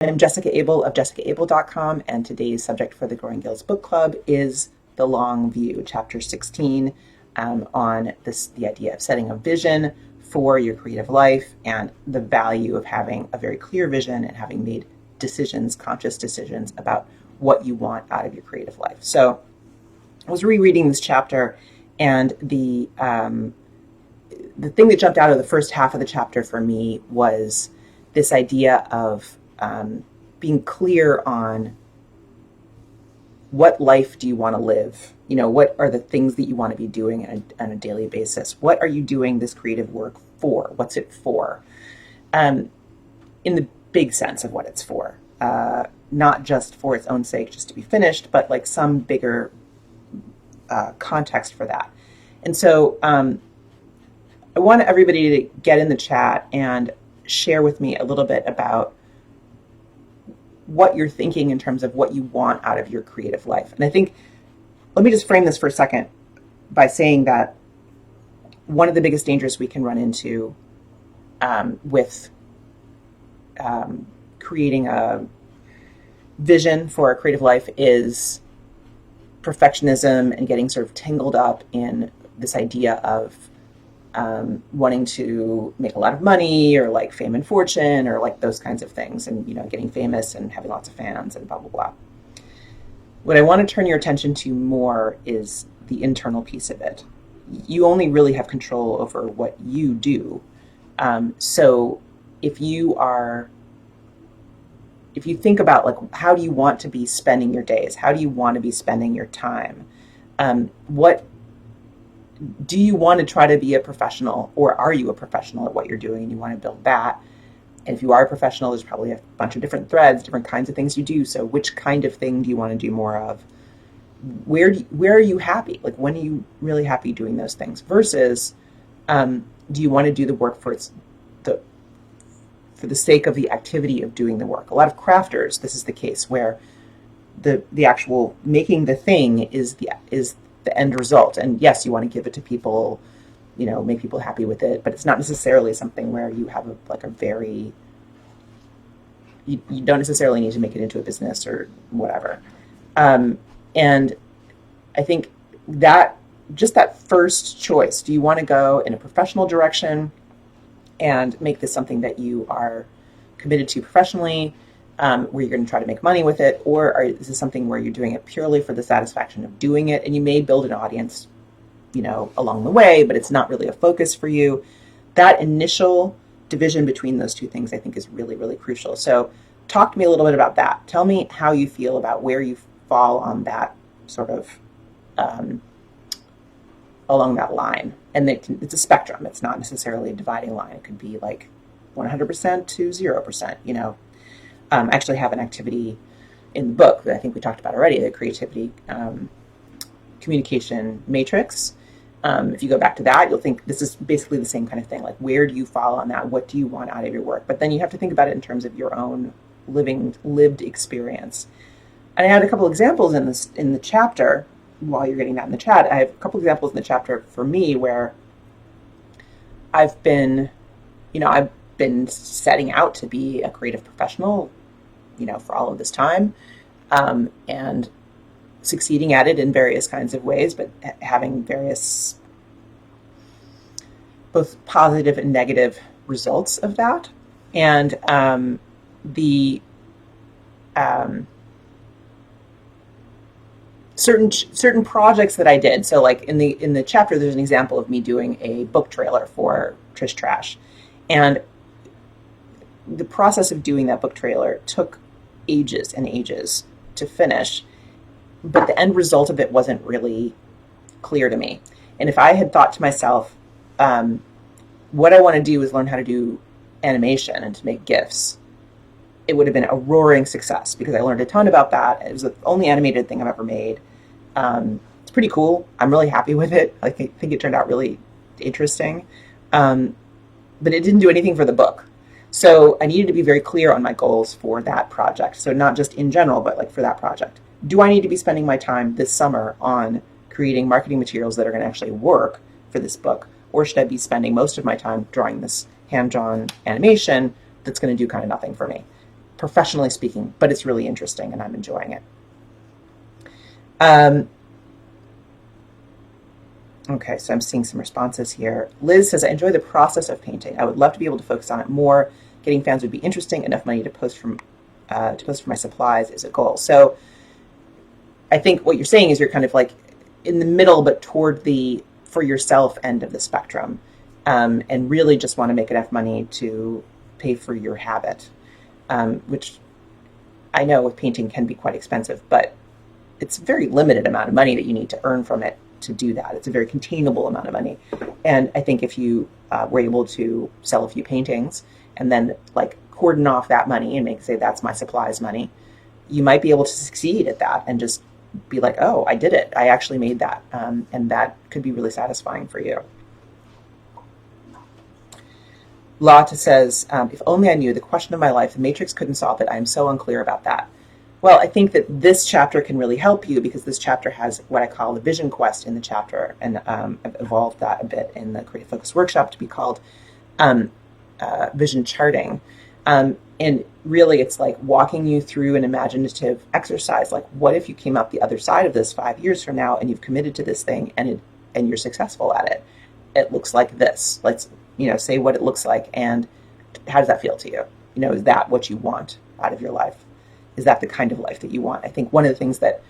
I'm Jessica Abel of jessicaabel.com, and today's subject for the Growing Gills book club is The Long View, chapter 16, on the idea of setting a vision for your creative life and the value of having a very clear vision and having made decisions, conscious decisions about what you want out of your creative life. So I was rereading this chapter, and the thing that jumped out of the first half of the chapter for me was this idea of being clear on what life do you want to live? You know, what are the things that you want to be doing on a daily basis? What are you doing this creative work for? What's it for? In the big sense of what it's for. Not just for its own sake, just to be finished, but like some bigger context for that. And so I want everybody to get in the chat and share with me a little bit about what you're thinking in terms of what you want out of your creative life. And I think, let me just frame this for a second by saying that one of the biggest dangers we can run into with creating a vision for a creative life is perfectionism and getting sort of tangled up in this idea of wanting to make a lot of money or like fame and fortune or like those kinds of things, and you know, getting famous and having lots of fans and blah blah blah. What I want to turn your attention to more is the internal piece of it. You only really have control over what you do. So if you think about like, how do you want to be spending your days? How do you want to be spending your time? What do you want to try to be a professional, or are you a professional at what you're doing and you want to build that? And if you are a professional, there's probably a bunch of different threads, different kinds of things you do. So which kind of thing do you want to do more of? Where are you happy? Like, when are you really happy doing those things? Versus, do you want to do the work for the sake of the activity of doing the work? A lot of crafters, this is the case, where the actual making the thing is the end result. And yes, you want to give it to people, you know, make people happy with it, but it's not necessarily something where you have you don't necessarily need to make it into a business or whatever. And I think that just that first choice, do you want to go in a professional direction and make this something that you are committed to professionally, where you're going to try to make money with it, or is this something where you're doing it purely for the satisfaction of doing it, and you may build an audience, you know, along the way, but it's not really a focus for you? That initial division between those two things, I think, is really, really crucial. So talk to me a little bit about that. Tell me how you feel about where you fall on that sort of along that line. And it's a spectrum. It's not necessarily a dividing line. It could be like 100% to 0%, you know. I actually have an activity in the book that I think we talked about already, the creativity communication matrix. If you go back to that, you'll think this is basically the same kind of thing. Like, where do you fall on that? What do you want out of your work? But then you have to think about it in terms of your own lived experience. And I had a couple examples in the chapter. While you're getting that in the chat, I have a couple examples in the chapter for me where I've been setting out to be a creative professional, you know, for all of this time, and succeeding at it in various kinds of ways, but having various both positive and negative results of that. And certain projects that I did. So like in the chapter, there's an example of me doing a book trailer for Trish Trash. And the process of doing that book trailer took ages and ages to finish, but the end result of it wasn't really clear to me. And if I had thought to myself, what I want to do is learn how to do animation and to make GIFs, it would have been a roaring success because I learned a ton about that. It was the only animated thing I've ever made. It's pretty cool. I'm really happy with it. I think it turned out really interesting. But it didn't do anything for the book. So I needed to be very clear on my goals for that project. So not just in general, but like for that project. Do I need to be spending my time this summer on creating marketing materials that are going to actually work for this book? Or should I be spending most of my time drawing this hand-drawn animation that's going to do kind of nothing for me? professionally speaking, but it's really interesting and I'm enjoying it. Okay, so I'm seeing some responses here. Liz says, I enjoy the process of painting. I would love to be able to focus on it more. Getting fans would be interesting. Enough money to post for my supplies is a goal. So I think what you're saying is you're kind of like in the middle, but toward the for yourself end of the spectrum, and really just want to make enough money to pay for your habit, which I know with painting can be quite expensive, but it's a very limited amount of money that you need to earn from it to do that. It's a very containable amount of money. And I think if you were able to sell a few paintings and then like cordon off that money and say that's my supplies money, you might be able to succeed at that and just be like, oh, I did it. I actually made that. And that could be really satisfying for you. Lotta says, if only I knew the question of my life, the Matrix couldn't solve it. I am so unclear about that. Well, I think that this chapter can really help you because this chapter has what I call the vision quest in the chapter, and I've evolved that a bit in the Creative Focus workshop to be called vision charting. And really, it's like walking you through an imaginative exercise. Like, what if you came out the other side of this 5 years from now and you've committed to this thing and you're successful at it? It looks like this. Let's say what it looks like, and how does that feel to you? Is that what you want out of your life? Is that the kind of life that you want? I think one of the things that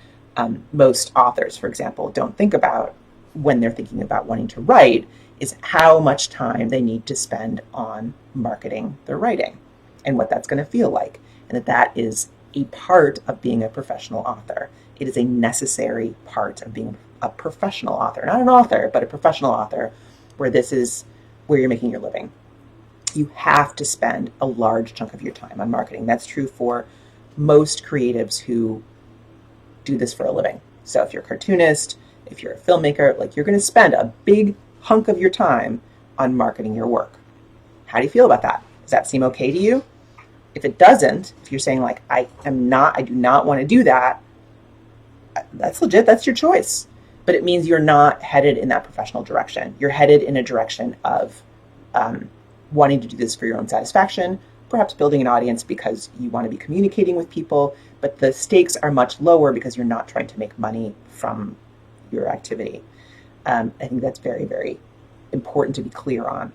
most authors, for example, don't think about when they're thinking about wanting to write is how much time they need to spend on marketing their writing and what that's going to feel like. And that is a part of being a professional author. It is a necessary part of being a professional author, not an author, but a professional author, where this is where you're making your living. You have to spend a large chunk of your time on marketing. That's true for most creatives who do this for a living. So if you're a cartoonist, if you're a filmmaker, like you're going to spend a big hunk of your time on marketing your work. How do you feel about that? Does that seem okay to you? If it doesn't, if you're saying like, I do not want to do that, that's legit. That's your choice. But it means you're not headed in that professional direction. You're headed in a direction of wanting to do this for your own satisfaction, perhaps building an audience because you want to be communicating with people, but the stakes are much lower because you're not trying to make money from your activity. I think that's very, very important to be clear on.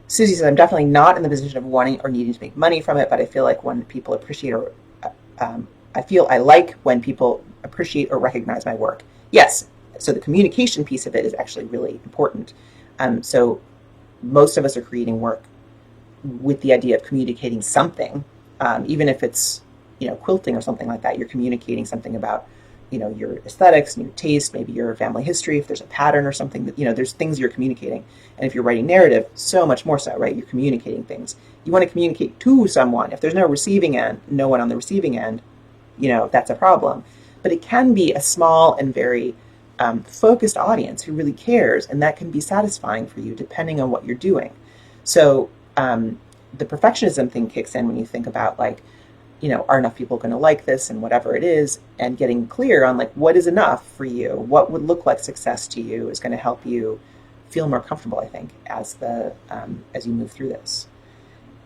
Susie says, I'm definitely not in the position of wanting or needing to make money from it, but I feel like when people appreciate I like when people appreciate or recognize my work. Yes, so the communication piece of it is actually really important. So most of us are creating work with the idea of communicating something, even if it's quilting or something like that. You're communicating something about your aesthetics and your taste, maybe your family history, if there's a pattern or something that there's things you're communicating. And if you're writing narrative, so much more so, right? You're communicating things. You want to communicate to someone. If there's no one on the receiving end, that's a problem. But it can be a small and very focused audience who really cares, and that can be satisfying for you depending on what you're doing. So the perfectionism thing kicks in when you think about are enough people going to like this and whatever it is, and getting clear on what is enough for you, what would look like success to you is going to help you feel more comfortable, I think, as you move through this.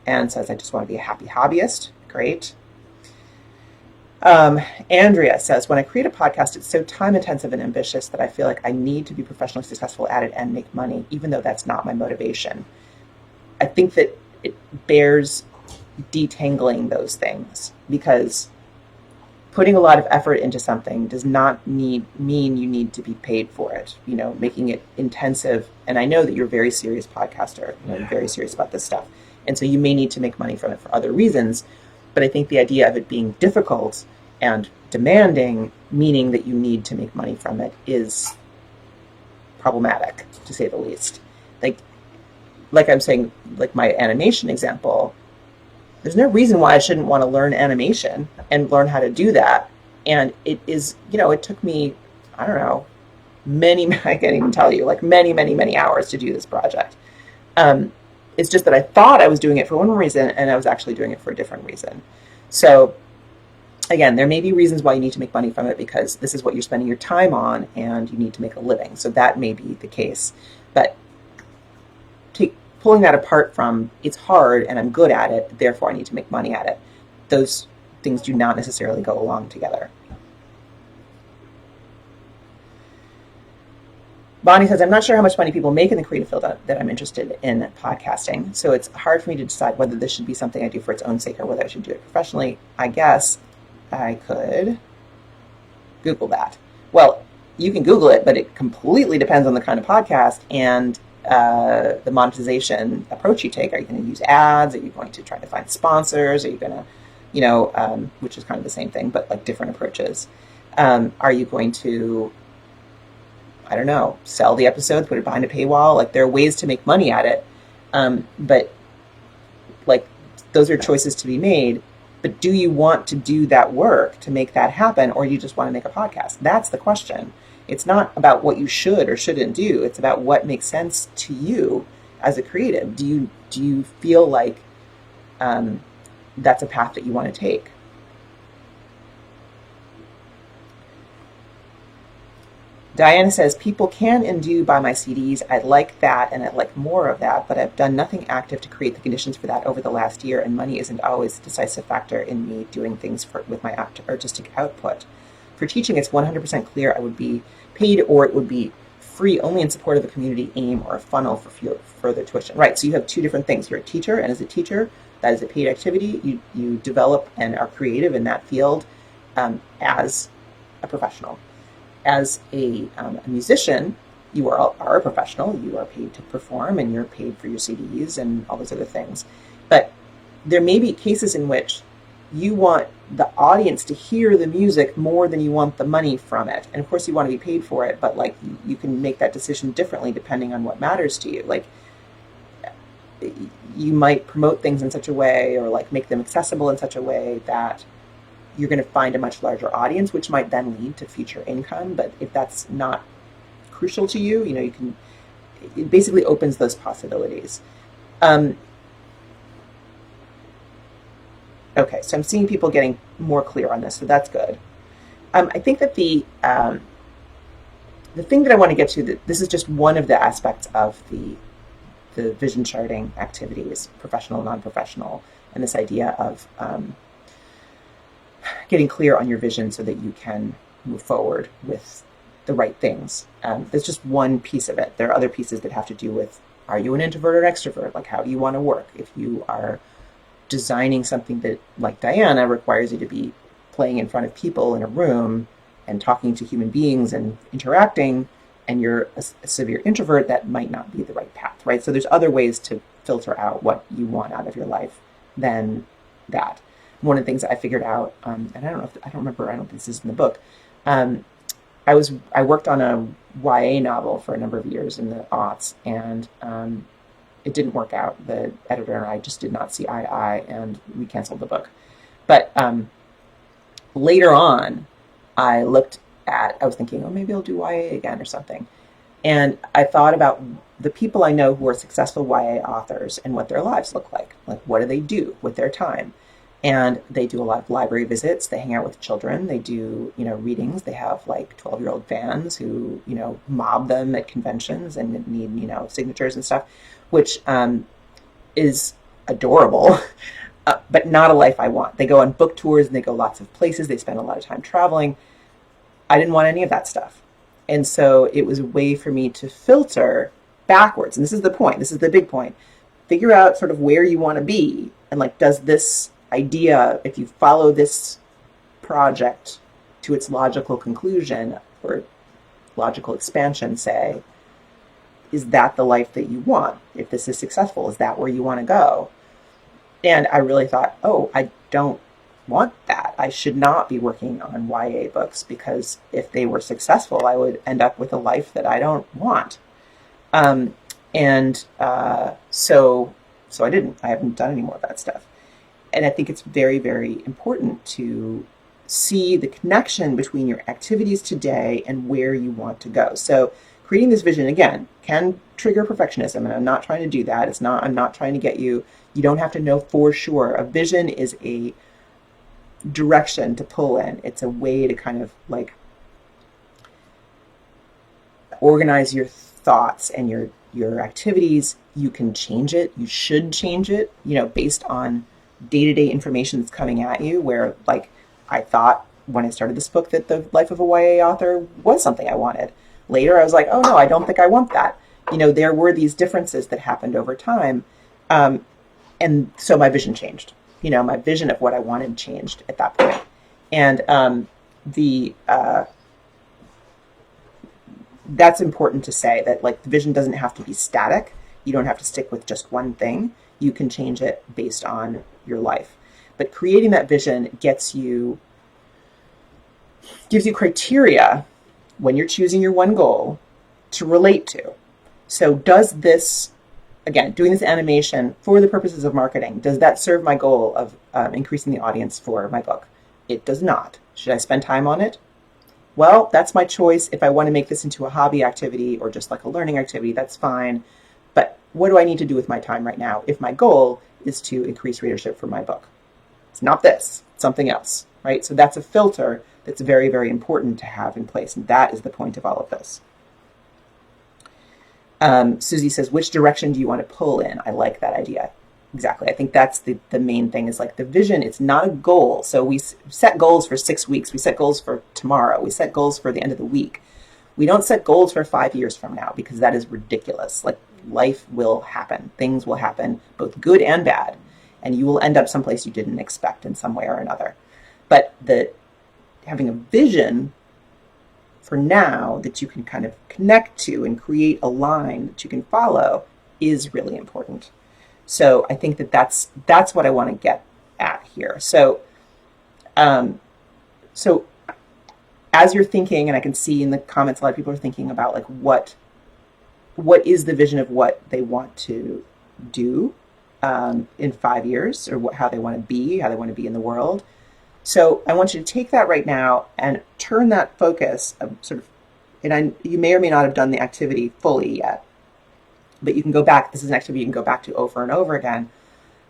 And says, I just want to be a happy hobbyist. Great. Andrea says, when I create a podcast, it's so time intensive and ambitious that I feel like I need to be professionally successful at it and make money, even though that's not my motivation. I think that it bears detangling those things, because putting a lot of effort into something does not mean you need to be paid for it, making it intensive. And I know that you're a very serious podcaster, you're very serious about this stuff. And so you may need to make money from it for other reasons. But I think the idea of it being difficult and demanding, meaning that you need to make money from it, is problematic, to say the least. Like I'm saying, like my animation example, there's no reason why I shouldn't want to learn animation and learn how to do that. And it is, it took me, I don't know, I can't even tell you, many, many, many hours to do this project. It's just that I thought I was doing it for one reason, and I was actually doing it for a different reason. So again, there may be reasons why you need to make money from it, because this is what you're spending your time on and you need to make a living. So that may be the case. But pulling that apart from it's hard and I'm good at it, therefore I need to make money at it. Those things do not necessarily go along together. Bonnie says, I'm not sure how much money people make in the creative field that I'm interested in podcasting, so it's hard for me to decide whether this should be something I do for its own sake or whether I should do it professionally. I guess I could Google that. Well, you can Google it, but it completely depends on the kind of podcast and the monetization approach you take. Are you going to use ads? Are you going to try to find sponsors? Are you going to, which is kind of the same thing, but like different approaches. Are you going to, I don't know, sell the episodes, put it behind a paywall? Like there are ways to make money at it. But like those are choices to be made. But do you want to do that work to make that happen, or do you just want to make a podcast? That's the question. It's not about what you should or shouldn't do. It's about what makes sense to you as a creative. Do you feel like that's a path that you want to take? Diana says, people can and do buy my CDs. I'd like that, and I'd like more of that, but I've done nothing active to create the conditions for that over the last year, and money isn't always a decisive factor in me doing things with my artistic output. For teaching, it's 100% clear I would be paid, or it would be free only in support of a community aim or a funnel for further tuition. Right, so you have two different things. You're a teacher, and as a teacher, that is a paid activity. You develop and are creative in that field as a professional. As a musician, you are a professional. You are paid to perform, and you're paid for your CDs and all those other things. But there may be cases in which you want the audience to hear the music more than you want the money from it. And of course you want to be paid for it, but like you can make that decision differently depending on what matters to you. Like you might promote things in such a way, or like make them accessible in such a way that you're going to find a much larger audience, which might then lead to future income. But if that's not crucial to you, it basically opens those possibilities. Okay, so I'm seeing people getting more clear on this, so that's good. I think that the thing that I want to get to, that this is just one of the aspects of the vision charting activities, professional, non-professional, and this idea of getting clear on your vision so that you can move forward with the right things. That's just one piece of it. There are other pieces that have to do with, are you an introvert or extrovert? Like, how do you want to work? If you are designing something that, like Diana, requires you to be playing in front of people in a room and talking to human beings and interacting, and you're a severe introvert, that might not be the right path, right? So there's other ways to filter out what you want out of your life than that. One of the things that I figured out, and I don't think this is in the book. I worked on a YA novel for a number of years in the aughts, and it didn't work out. The editor and I just did not see eye to eye, and we canceled the book. But later on, I was thinking, oh, maybe I'll do YA again or something. And I thought about the people I know who are successful YA authors and what their lives look like. Like, what do they do with their time? And they do a lot of library visits. They hang out with children. They do, readings. They have like 12-year-old fans who, mob them at conventions and need, signatures and stuff, which is adorable, but not a life I want. They go on book tours and they go lots of places. They spend a lot of time traveling. I didn't want any of that stuff. And so it was a way for me to filter backwards. And this is the point. This is the big point. Figure out sort of where you want to be. And like, does this idea, if you follow this project to its logical conclusion or logical expansion, say, is that the life that you want? If this is successful, is that where you want to go? And I really thought, oh, I don't want that. I should not be working on YA books, because if they were successful, I would end up with a life that I don't want. So I didn't. I haven't done any more of that stuff. And I think it's very, very important to see the connection between your activities today and where you want to go. So creating this vision, again, can trigger perfectionism, and I'm not trying to do that. I'm not trying to get you don't have to know for sure. A vision is a direction to pull in. It's a way to kind of like organize your thoughts and your activities, you can change it. You should change it, based on day-to-day information that's coming at you, where like I thought when I started this book that the life of a YA author was something I wanted. Later I was like, oh no, I don't think I want that. There were these differences that happened over time. And so my vision changed. My vision of what I wanted changed at that point. And that's important to say, that like the vision doesn't have to be static. You don't have to stick with just one thing. You can change it based on your life. But creating that vision gives you criteria when you're choosing your one goal to relate to. So does this, again, doing this animation for the purposes of marketing, does that serve my goal of increasing the audience for my book? It does not. Should I spend time on it? Well, that's my choice. If I want to make this into a hobby activity or just like a learning activity, that's fine. But what do I need to do with my time right now if my goal is to increase readership for my book? It's not this, it's something else, right? So that's a filter that's very, very important to have in place. And that is the point of all of this. Susie says, which direction do you want to pull in? I like that idea. Exactly. I think that's the main thing, is like the vision. It's not a goal. So we set goals for 6 weeks. We set goals for tomorrow. We set goals for the end of the week. We don't set goals for 5 years from now, because that is ridiculous. Like, life will happen. Things will happen, both good and bad. And you will end up someplace you didn't expect in some way or another. But having a vision for now that you can kind of connect to and create a line that you can follow is really important. So I think that's what I want to get at here. So as you're thinking, and I can see in the comments a lot of people are thinking about like what is the vision of what they want to do in 5 years, or how they want to be in the world. So I want you to take that right now and turn that focus you may or may not have done the activity fully yet, but you can go back. This is an activity you can go back to over and over again.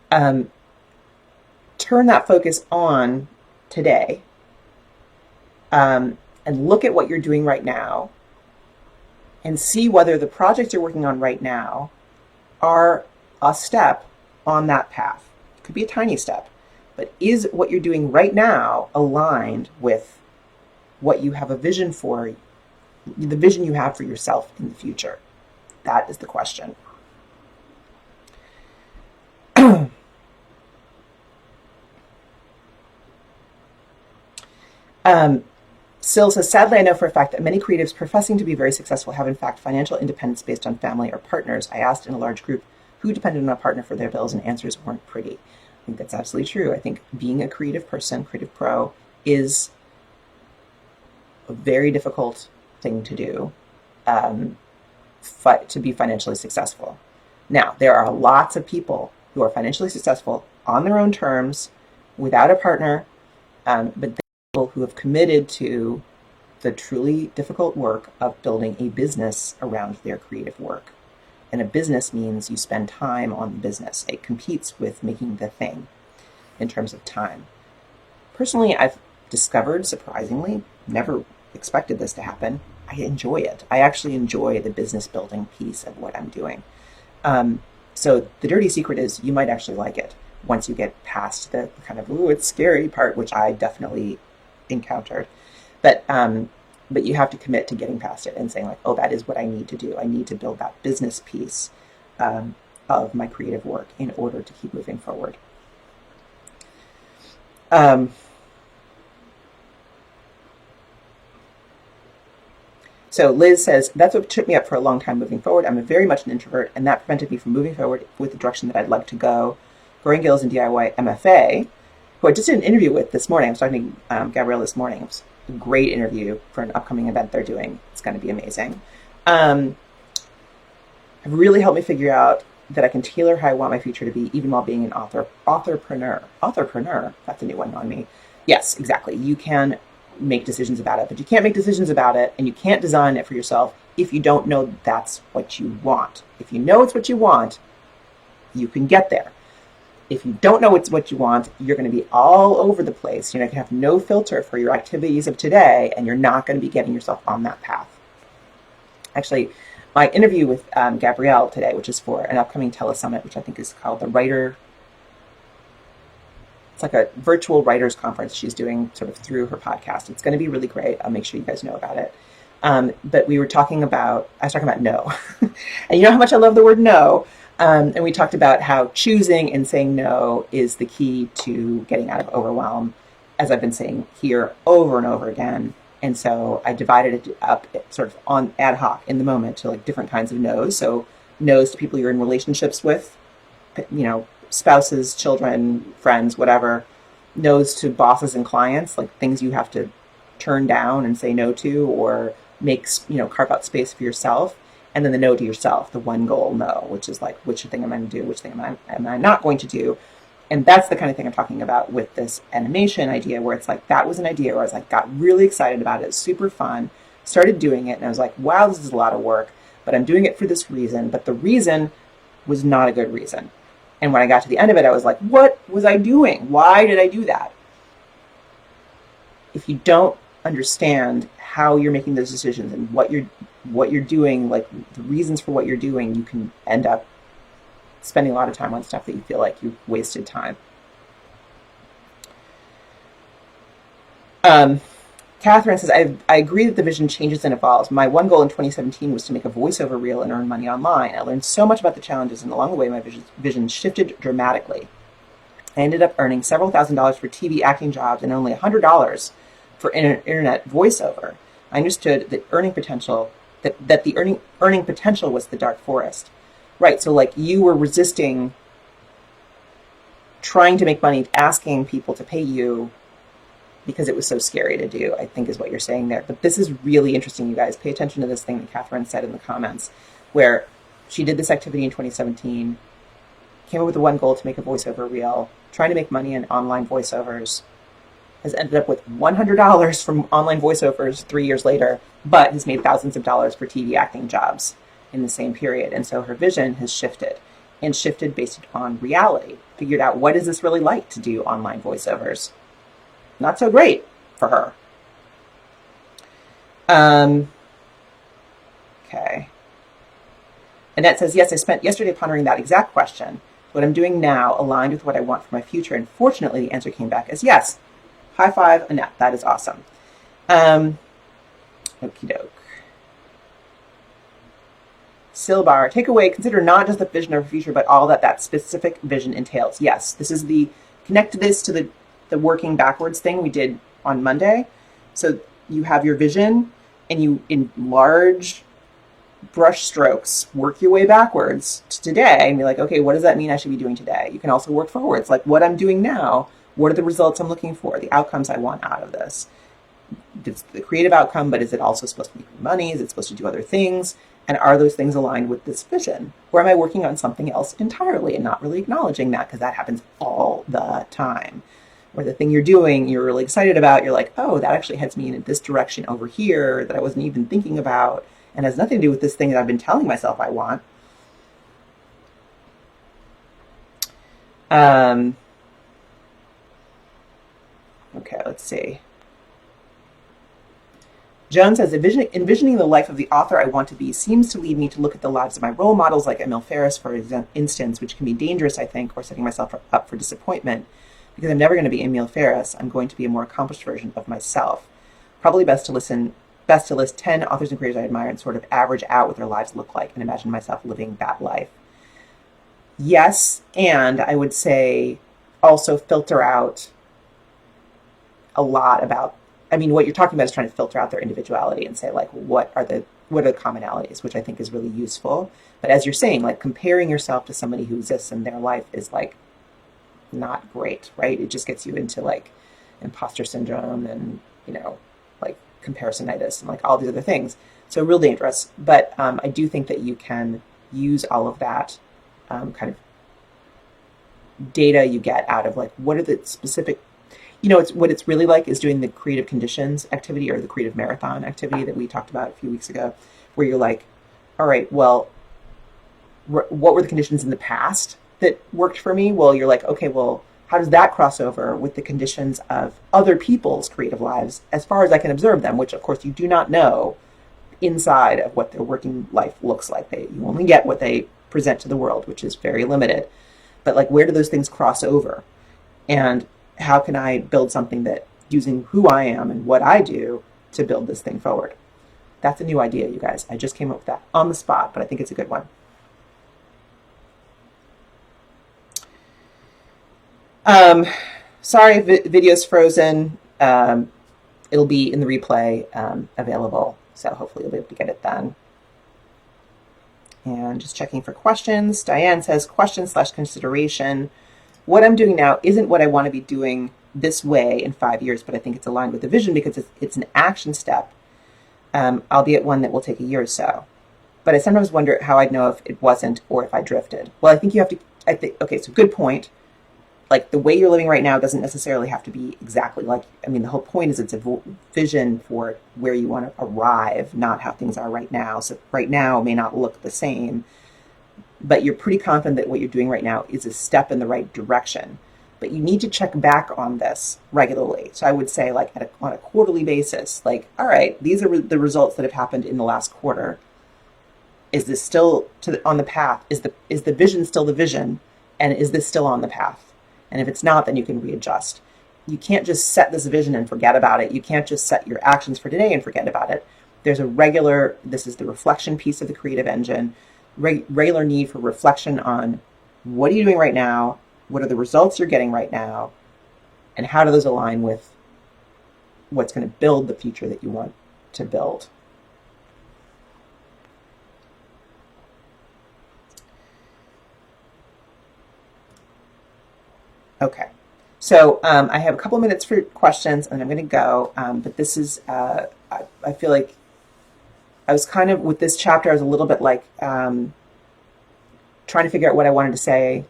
Turn that focus on today, and look at what you're doing right now and see whether the projects you're working on right now are a step on that path. It could be a tiny step. But is what you're doing right now aligned with what you have a vision for, the vision you have for yourself in the future? That is the question. Syl says, sadly, I know for a fact that many creatives professing to be very successful have in fact financial independence based on family or partners. I asked in a large group who depended on a partner for their bills, and answers weren't pretty. I think that's absolutely true. I think being a creative person, creative pro, is a very difficult thing to do to be financially successful. Now, there are lots of people who are financially successful on their own terms without a partner, but there are people who have committed to the truly difficult work of building a business around their creative work. And a business means you spend time on the business. It competes with making the thing in terms of time. Personally, I've discovered, surprisingly, never expected this to happen, I enjoy it. I actually enjoy the business building piece of what I'm doing. So the dirty secret is you might actually like it once you get past the kind of, ooh, it's scary part, which I definitely encountered. But you have to commit to getting past it and saying like, oh, that is what I need to do. I need to build that business piece of my creative work in order to keep moving forward. So Liz says, that's what tripped me up for a long time moving forward. I'm very much an introvert, and that prevented me from moving forward with the direction that I'd like to go. Growing Gills and DIY MFA, who I just did an interview with this morning. I was talking to Gabrielle this morning. It was a great interview for an upcoming event they're doing. It's going to be amazing. Have really helped me figure out that I can tailor how I want my future to be, even while being an authorpreneur. Authorpreneur, that's a new one on me. Yes, exactly. You can make decisions about it, but you can't make decisions about it, and you can't design it for yourself if you don't know that's what you want. If you know it's what you want, you can get there. If you don't know it's what you want, you're going to be all over the place. You're going to have no filter for your activities of today, and you're not going to be getting yourself on that path. Actually, my interview with Gabrielle today, which is for an upcoming telesummit, which I think is called the Writer. It's like a virtual writers conference she's doing sort of through her podcast. It's going to be really great. I'll make sure you guys know about it. But I was talking about no. And you know how much I love the word no. And we talked about how choosing and saying no is the key to getting out of overwhelm, as I've been saying here over and over again. And so I divided it up sort of on ad hoc in the moment to like different kinds of no's. So no's to people you're in relationships with, spouses, children, friends, whatever. No's to bosses and clients, like things you have to turn down and say no to, or carve out space for yourself. And then the no to yourself, the one goal no, which is like, which thing am I going to do? Which thing am I not going to do? And that's the kind of thing I'm talking about with this animation idea, where it's like, that was an idea where I was like, got really excited about it. It's super fun. Started doing it. And I was like, wow, this is a lot of work, but I'm doing it for this reason. But the reason was not a good reason. And when I got to the end of it, I was like, what was I doing? Why did I do that? If you don't understand how you're making those decisions and what you're doing, like the reasons for what you're doing, you can end up spending a lot of time on stuff that you feel like you've wasted time. Catherine says, I agree that the vision changes and evolves. My one goal in 2017 was to make a voiceover reel and earn money online. I learned so much about the challenges, and along the way, my vision shifted dramatically. I ended up earning several $1,000s for TV acting jobs and only $100 for internet voiceover. I understood that earning potential was the dark forest. Right, so like you were resisting trying to make money, asking people to pay you because it was so scary to do, I think is what you're saying there. But this is really interesting, you guys. Pay attention to this thing that Catherine said in the comments, where she did this activity in 2017, came up with the one goal to make a voiceover reel, trying to make money in online voiceovers, has ended up with $100 from online voiceovers 3 years later, but has made thousands of dollars for TV acting jobs in the same period. And so her vision has shifted, and shifted based on reality. Figured out, what is this really like to do online voiceovers? Not so great for her. Okay. Annette says, yes, I spent yesterday pondering that exact question. What I'm doing now aligned with what I want for my future. And fortunately, the answer came back as yes. High five, Annette. That is awesome. Okie doke. Silbar, takeaway, consider not just the vision of the future, but all that specific vision entails. Yes, this is connect this to the working backwards thing we did on Monday. So you have your vision, and you, in large brush strokes, work your way backwards to today and be like, okay, what does that mean I should be doing today? You can also work forwards, like what I'm doing now. What are the results I'm looking for? The outcomes I want out of this. It's the creative outcome, but is it also supposed to make me money? Is it supposed to do other things? And are those things aligned with this vision? Or am I working on something else entirely and not really acknowledging that? Because that happens all the time. Where the thing you're doing, you're really excited about, you're like, oh, that actually heads me in this direction over here that I wasn't even thinking about, and has nothing to do with this thing that I've been telling myself I want. Okay, let's see. Joan says, envisioning the life of the author I want to be seems to lead me to look at the lives of my role models, like Emil Ferris, for instance, which can be dangerous, I think, or setting myself up for disappointment. Because I'm never going to be Emil Ferris. I'm going to be a more accomplished version of myself. Probably best to list 10 authors and creators I admire and sort of average out what their lives look like and imagine myself living that life. Yes, and I would say also filter out a lot about, what you're talking about is trying to filter out their individuality and say, like, what are the commonalities, which I think is really useful. But as you're saying, like, comparing yourself to somebody who exists in their life is, like, not great, right? It just gets you into, like, imposter syndrome and, like, comparisonitis and, like, all these other things. So real dangerous. But I do think that you can use all of that kind of data you get out of, like, what are the specific, what it's really like is doing the creative conditions activity or the creative marathon activity that we talked about a few weeks ago, where you're like, all right, well, what were the conditions in the past that worked for me? Well, you're like, okay, well, how does that cross over with the conditions of other people's creative lives as far as I can observe them, which of course you do not know inside of what their working life looks like. You only get what they present to the world, which is very limited. But like, where do those things cross over? And how can I build something that, using who I am and what I do, to build this thing forward? That's a new idea, you guys. I just came up with that on the spot, but I think it's a good one. Sorry if video's frozen. It'll be in the replay available, so hopefully you'll be able to get it then. And just checking for questions. Diane says, question/consideration. What I'm doing now isn't what I want to be doing this way in 5 years, but I think it's aligned with the vision because it's an action step, albeit one that will take a year or so. But I sometimes wonder how I'd know if it wasn't or if I drifted. Well, I think you have to, okay, so good point. Like, the way you're living right now doesn't necessarily have to be exactly like, I mean, the whole point is it's a vision for where you want to arrive, not how things are right now. So right now may not look the same, but you're pretty confident that what you're doing right now is a step in the right direction. But you need to check back on this regularly. So I would say, like, on a quarterly basis, like, all right, these are the results that have happened in the last quarter. Is this still on the path? Is the vision still the vision? And is this still on the path? And if it's not, then you can readjust. You can't just set this vision and forget about it. You can't just set your actions for today and forget about it. There's this is the reflection piece of the creative engine, regular need for reflection on what are you doing right now? What are the results you're getting right now? And how do those align with what's going to build the future that you want to build? Okay, so I have a couple of minutes for questions, and I'm going to go. But this is, I feel like I was kind of, with this chapter, I was a little bit like trying to figure out what I wanted to say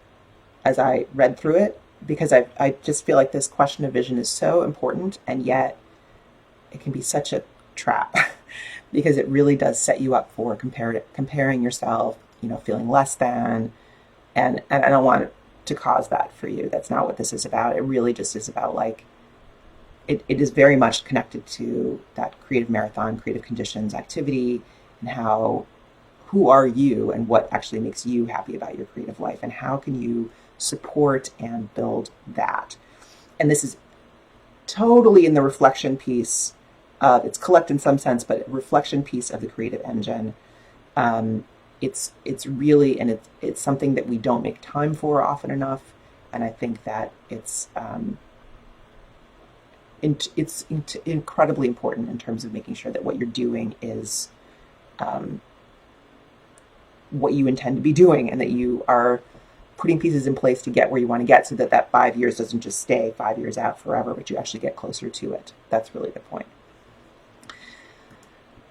as I read through it, because I just feel like this question of vision is so important, and yet it can be such a trap because it really does set you up for comparing yourself, feeling less than, and I don't want to cause that for you. That's not what this is about. It really just is about, like, it is very much connected to that creative marathon, creative conditions activity, and who are you and what actually makes you happy about your creative life, and how can you support and build that. And this is totally in the reflection piece. It's collect in some sense, but reflection piece of the creative engine. It's really, and it's something that we don't make time for often enough, and I think that it's incredibly important in terms of making sure that what you're doing is what you intend to be doing, and that you are putting pieces in place to get where you want to get, so that 5 years doesn't just stay 5 years out forever, but you actually get closer to it. That's really the point.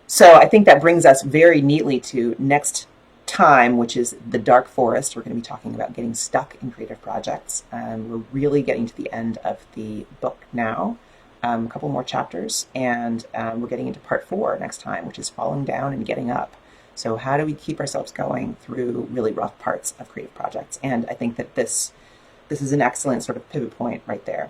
So I think that brings us very neatly to next time, which is the dark forest. We're going to be talking about getting stuck in creative projects. We're really getting to the end of the book now, a couple more chapters, and we're getting into part 4 next time, which is falling down and getting up. So how do we keep ourselves going through really rough parts of creative projects? And I think that this is an excellent sort of pivot point right there.